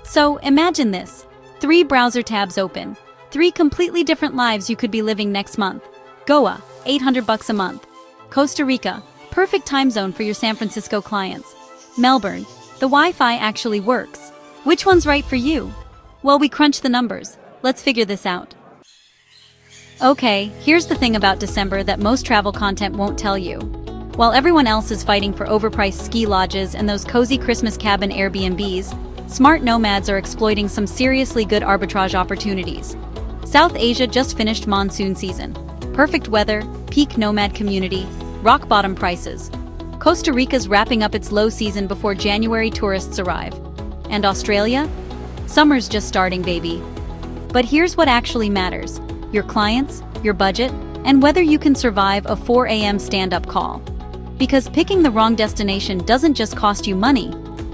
So imagine this. 3 browser tabs open. 3 completely different lives you could be living next month. Goa, $800 a month. Costa Rica, perfect time zone for your San Francisco clients. Melbourne, the Wi-Fi actually works. Which one's right for you? Well, we crunched the numbers. Let's figure this out. Okay, here's the thing about December that most travel content won't tell you. While everyone else is fighting for overpriced ski lodges and those cozy Christmas cabin Airbnbs, smart nomads are exploiting some seriously good arbitrage opportunities. South Asia just finished monsoon season. Perfect weather, peak nomad community, rock-bottom prices. Costa Rica's wrapping up its low season before January tourists arrive. And Australia? Summer's just starting, baby. But here's what actually matters: your clients, your budget, and whether you can survive a 4 a.m. stand-up call. Because picking the wrong destination doesn't just cost you money,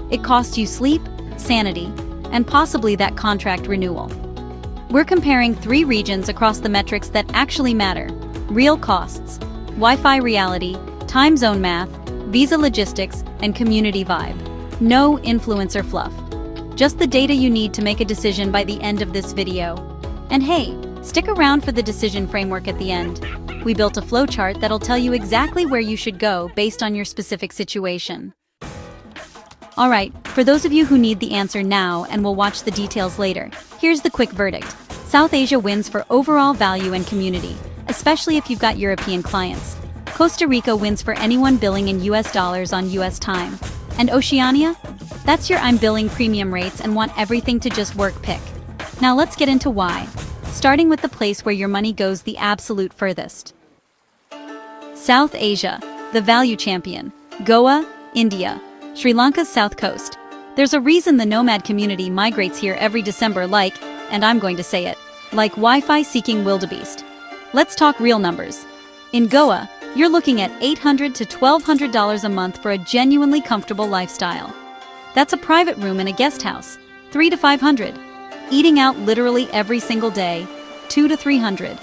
it costs you sleep, sanity, and possibly that contract renewal. We're comparing 3 regions across the metrics that actually matter: real costs, Wi-Fi reality, time zone math, visa logistics, and community vibe. No influencer fluff. Just the data you need to make a decision by the end of this video. And hey, stick around for the decision framework at the end. We built a flowchart that'll tell you exactly where you should go based on your specific situation. Alright, for those of you who need the answer now and will watch the details later, here's the quick verdict. South Asia wins for overall value and community, especially if you've got European clients. Costa Rica wins for anyone billing in US dollars on US time. And Oceania? That's your I'm billing premium rates and want everything to just work pick. Now let's get into why. Starting with the place where your money goes the absolute furthest. South Asia, the value champion. Goa, India, Sri Lanka's south coast. There's a reason the nomad community migrates here every December like, and I'm going to say it, like Wi-Fi seeking wildebeest. Let's talk real numbers. In Goa, you're looking at $800 to $1,200 a month for a genuinely comfortable lifestyle. That's a private room in a guest house, $300 to $500. Eating out literally every single day, $200 to $300.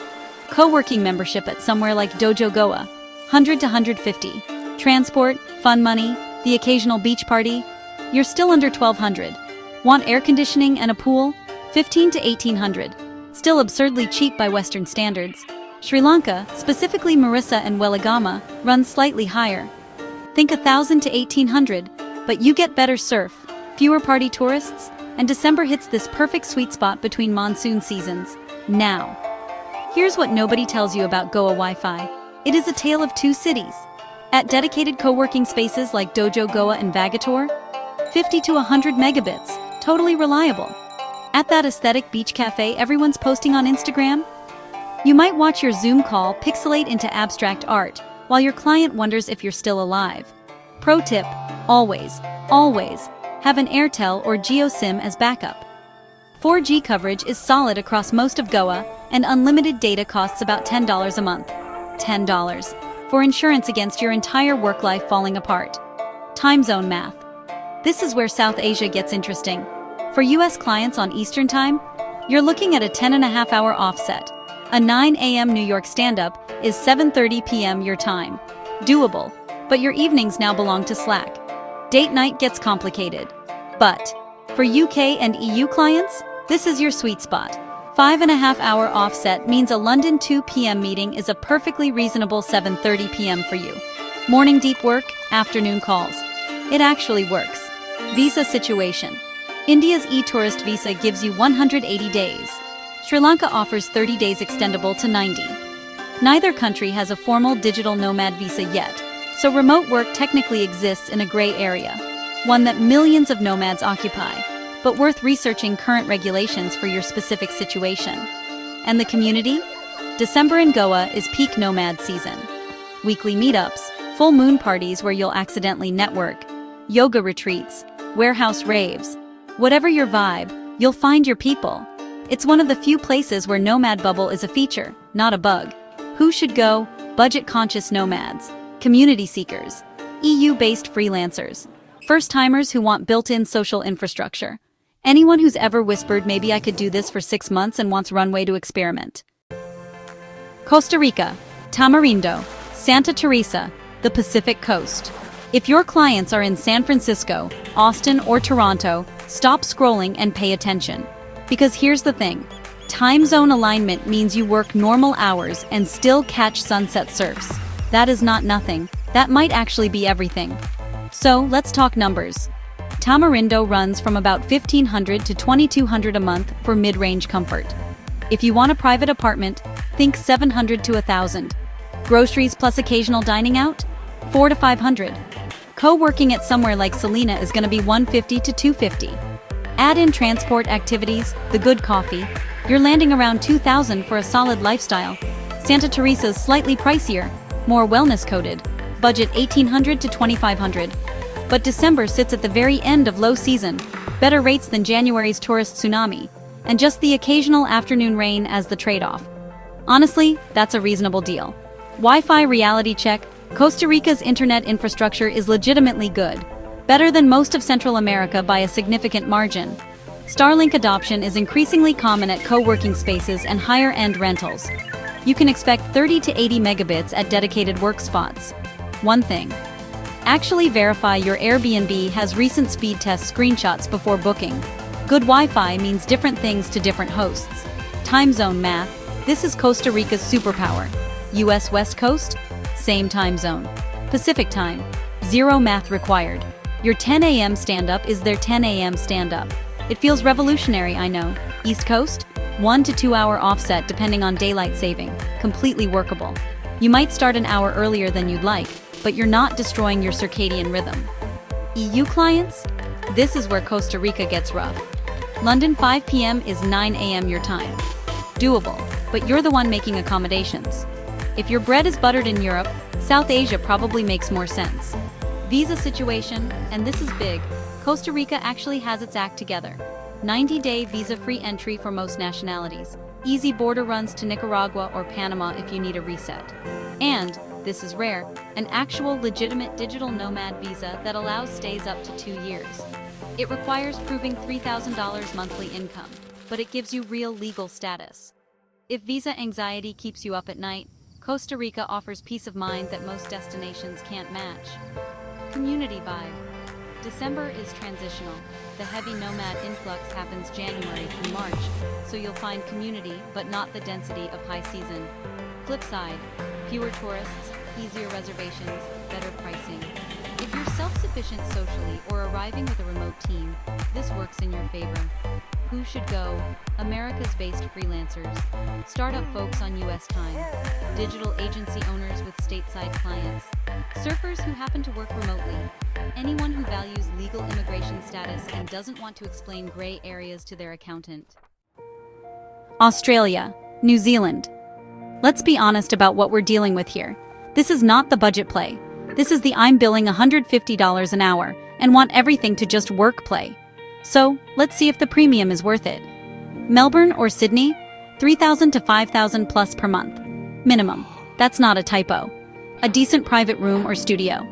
Coworking membership at somewhere like Dojo Goa, $100 to $150. Transport, fun money, the occasional beach party, you're still under $1,200. Want air conditioning and a pool? $1,500 to $1,800. Still absurdly cheap by Western standards. Sri Lanka, specifically Marissa and Weligama, runs slightly higher. Think $1,000 to $1,800, but you get better surf, fewer party tourists, and December hits this perfect sweet spot between monsoon seasons. Now, here's what nobody tells you about Goa Wi-Fi. It is a tale of 2 cities. At dedicated co-working spaces like Dojo Goa and Vagator, 50 to 100 megabits, totally reliable. At that aesthetic beach cafe everyone's posting on Instagram, you might watch your Zoom call pixelate into abstract art while your client wonders if you're still alive. Pro tip, always have an Airtel or Jio SIM as backup. 4G coverage is solid across most of Goa, and unlimited data costs about $10 a month. $10 for insurance against your entire work life falling apart. Time zone math. This is where South Asia gets interesting. For US clients on Eastern Time, you're looking at a 10.5-hour offset. A 9 a.m. New York stand-up is 7:30 p.m. your time. Doable, but your evenings now belong to Slack. Date night gets complicated. But for UK and EU clients, this is your sweet spot. 5.5-hour offset means a London 2 p.m. meeting is a perfectly reasonable 7:30 p.m. for you. Morning deep work, afternoon calls. It actually works. Visa situation. India's e-tourist visa gives you 180 days. Sri Lanka offers 30 days extendable to 90. Neither country has a formal digital nomad visa yet, so remote work technically exists in a gray area, one that millions of nomads occupy, but worth researching current regulations for your specific situation. And the community? December in Goa is peak nomad season. Weekly meetups, full moon parties where you'll accidentally network, yoga retreats, warehouse raves. Whatever your vibe, you'll find your people. It's one of the few places where nomad bubble is a feature, not a bug. Who should go? Budget-conscious nomads, community seekers, EU-based freelancers, first-timers who want built-in social infrastructure. Anyone who's ever whispered maybe I could do this for 6 months and wants runway to experiment. Costa Rica, Tamarindo, Santa Teresa, the Pacific Coast. If your clients are in San Francisco, Austin, or Toronto, stop scrolling and pay attention. Because here's the thing. Time zone alignment means you work normal hours and still catch sunset surfs. That is not nothing. That might actually be everything. So, let's talk numbers. Tamarindo runs from about $1,500 to $2,200 a month for mid-range comfort. If you want a private apartment, think $700 to $1,000. Groceries plus occasional dining out? $400 to $500. Co-working at somewhere like Selena is going to be $150 to $250. Add in transport activities, the good coffee. You're landing around $2,000 for a solid lifestyle. Santa Teresa's slightly pricier, more wellness-coded. Budget $1,800 to $2,500. But December sits at the very end of low season. Better rates than January's tourist tsunami. And just the occasional afternoon rain as the trade-off. Honestly, that's a reasonable deal. Wi-Fi reality check. Costa Rica's internet infrastructure is legitimately good. Better than most of Central America by a significant margin. Starlink adoption is increasingly common at co-working spaces and higher-end rentals. You can expect 30 to 80 megabits at dedicated work spots. One thing. Actually verify your Airbnb has recent speed test screenshots before booking. Good Wi-Fi means different things to different hosts. Time zone math. This is Costa Rica's superpower. US West Coast? Same time zone. Pacific time. Zero math required. Your 10 a.m. stand-up is their 10 a.m. stand-up. It feels revolutionary, I know. East Coast? 1 to 2 hour offset depending on daylight saving. Completely workable. You might start an hour earlier than you'd like, but you're not destroying your circadian rhythm. EU clients? This is where Costa Rica gets rough. London 5 p.m. is 9 a.m. your time. Doable, but you're the one making accommodations. If your bread is buttered in Europe, South Asia probably makes more sense. Visa situation, and this is big, Costa Rica actually has its act together. 90-day visa-free entry for most nationalities. Easy border runs to Nicaragua or Panama if you need a reset. And, this is rare, an actual legitimate digital nomad visa that allows stays up to 2 years. It requires proving $3,000 monthly income, but it gives you real legal status. If visa anxiety keeps you up at night, Costa Rica offers peace of mind that most destinations can't match. Community vibe. December is transitional. The heavy nomad influx happens January through March, so you'll find community but not the density of high season. Flip side, fewer tourists, easier reservations, better pricing. If you're self-sufficient socially or arriving with a remote team, this works in your favor. Who should go? America's based freelancers, startup folks on US time, digital agency owners with stateside clients, surfers who happen to work remotely, anyone who values legal immigration status and doesn't want to explain gray areas to their accountant. Australia, New Zealand. Let's be honest about what we're dealing with here. This is not the budget play. This is the I'm billing $150 an hour and want everything to just work play. So, let's see if the premium is worth it. Melbourne or Sydney? $3,000 to $5,000 plus per month. Minimum. That's not a typo. A decent private room or studio.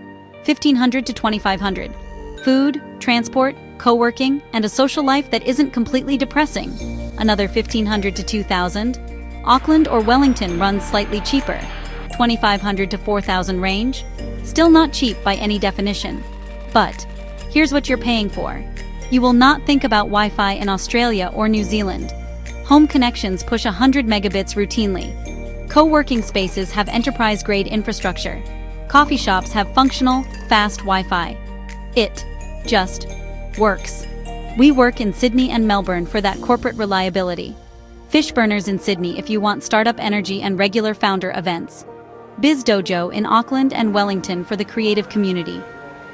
$1,500 to $2,500. Food, transport, co-working, and a social life that isn't completely depressing. Another $1,500 to $2,000. Auckland or Wellington runs slightly cheaper. $2,500 to $4,000 range. Still not cheap by any definition. But, here's what you're paying for. You will not think about Wi-Fi in Australia or New Zealand. Home connections push 100 megabits routinely. Co-working spaces have enterprise-grade infrastructure. Coffee shops have functional, fast Wi-Fi. It just works. We work in Sydney and Melbourne for that corporate reliability. Fish burners in Sydney if you want startup energy and regular founder events. Biz Dojo in Auckland and Wellington for the creative community.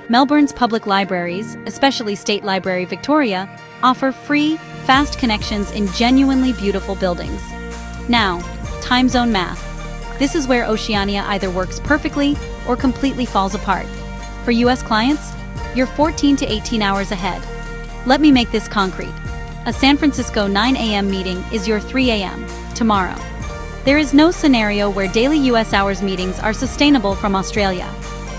Melbourne's public libraries, especially State Library Victoria, offer free, fast connections in genuinely beautiful buildings. Now, time zone math. This is where Oceania either works perfectly or completely falls apart. For US clients, you're 14 to 18 hours ahead. Let me make this concrete. A San Francisco 9 a.m. meeting is your 3 a.m. tomorrow. There is no scenario where daily US hours meetings are sustainable from Australia.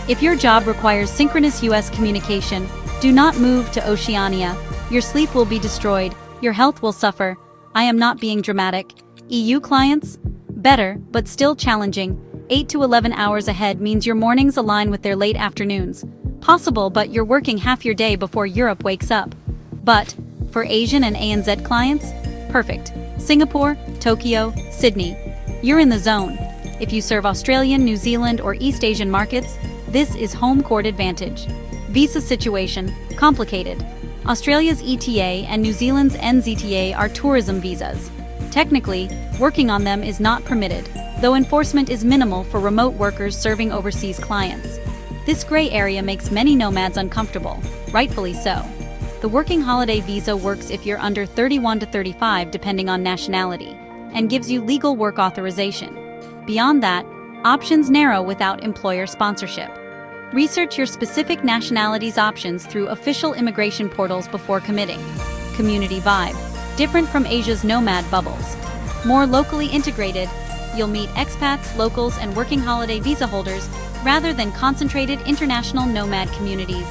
If your job requires synchronous US communication, do not move to Oceania. Your sleep will be destroyed, your health will suffer. I am not being dramatic. EU clients? Better, but still challenging. 8 to 11 hours ahead means your mornings align with their late afternoons. Possible, but you're working half your day before Europe wakes up. But, for Asian and ANZ clients, perfect. Singapore, Tokyo, Sydney. You're in the zone. If you serve Australian, New Zealand, or East Asian markets, this is home court advantage. Visa situation, complicated. Australia's ETA and New Zealand's NZTA are tourism visas. Technically, working on them is not permitted, though enforcement is minimal for remote workers serving overseas clients. This gray area makes many nomads uncomfortable, rightfully so. The working holiday visa works if you're under 31 to 35 depending on nationality, and gives you legal work authorization. Beyond that, options narrow without employer sponsorship. Research your specific nationality's options through official immigration portals before committing. Community vibe. Different from Asia's nomad bubbles. More locally integrated, you'll meet expats, locals, and working holiday visa holders rather than concentrated international nomad communities.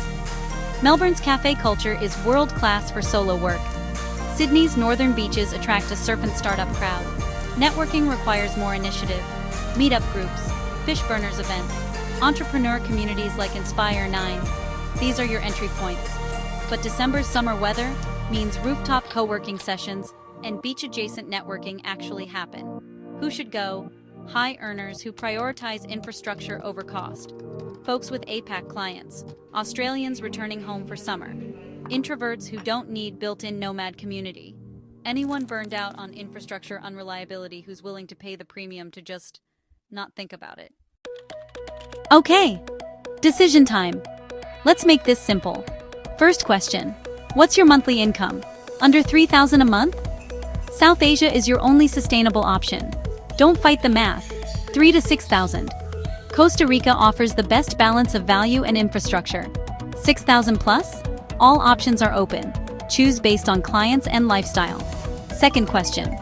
Melbourne's cafe culture is world-class for solo work. Sydney's northern beaches attract a surf and startup crowd. Networking requires more initiative. Meetup groups, fish burners events, entrepreneur communities like Inspire 9. These are your entry points. But December's summer weather means rooftop co-working sessions and beach-adjacent networking actually happen. Who should go? High earners who prioritize infrastructure over cost. Folks with APAC clients. Australians returning home for summer. Introverts who don't need built-in nomad community. Anyone burned out on infrastructure unreliability who's willing to pay the premium to just not think about it. Okay, decision time. Let's make this simple. First question, what's your monthly income? Under $3,000 a month? South Asia is your only sustainable option. Don't fight the math. 3 to 6,000. Costa Rica offers the best balance of value and infrastructure. 6,000 plus? All options are open. Choose based on clients and lifestyle. Second question,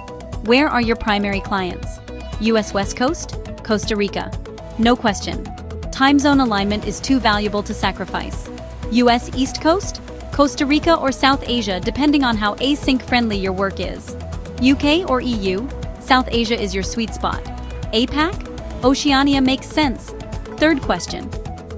where are your primary clients? US West Coast? Costa Rica. No question. Time zone alignment is too valuable to sacrifice. US East Coast? Costa Rica or South Asia, depending on how async-friendly your work is. UK or EU? South Asia is your sweet spot. APAC? Oceania makes sense. Third question,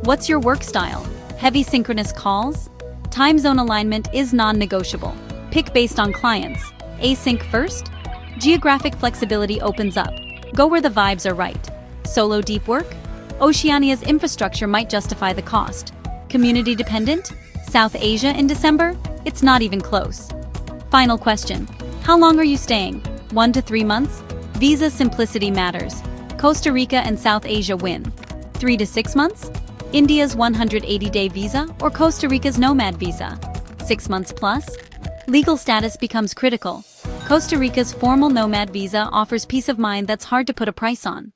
what's your work style? Heavy synchronous calls? Time zone alignment is non-negotiable. Pick based on clients. Async first? Geographic flexibility opens up. Go where the vibes are right. Solo deep work? Oceania's infrastructure might justify the cost. Community dependent? South Asia in December? It's not even close. Final question, how long are you staying? 1 to 3 months? Visa simplicity matters. Costa Rica and South Asia win. 3 to 6 months? India's 180-day visa or Costa Rica's Nomad visa? 6 months plus? Legal status becomes critical. Costa Rica's formal Nomad visa offers peace of mind that's hard to put a price on.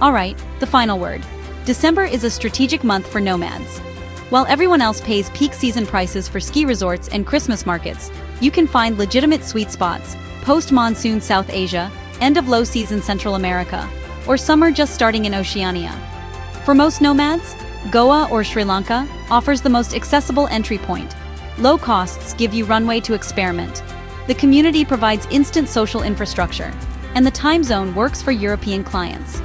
Alright, the final word. December is a strategic month for nomads. While everyone else pays peak season prices for ski resorts and Christmas markets, you can find legitimate sweet spots, post-monsoon South Asia, end of low season Central America, or summer just starting in Oceania. For most nomads, Goa or Sri Lanka offers the most accessible entry point. Low costs give you runway to experiment. The community provides instant social infrastructure, and the time zone works for European clients.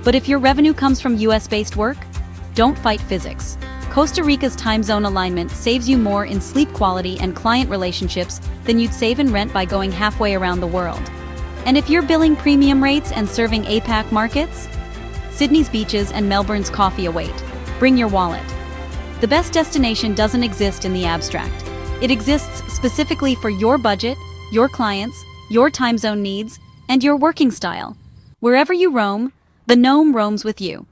But if your revenue comes from US-based work, don't fight physics. Costa Rica's time zone alignment saves you more in sleep quality and client relationships than you'd save in rent by going halfway around the world. And if you're billing premium rates and serving APAC markets, Sydney's beaches and Melbourne's coffee await. Bring your wallet. The best destination doesn't exist in the abstract. It exists specifically for your budget, your clients, your time zone needs, and your working style. Wherever you roam, the Gnome roams with you.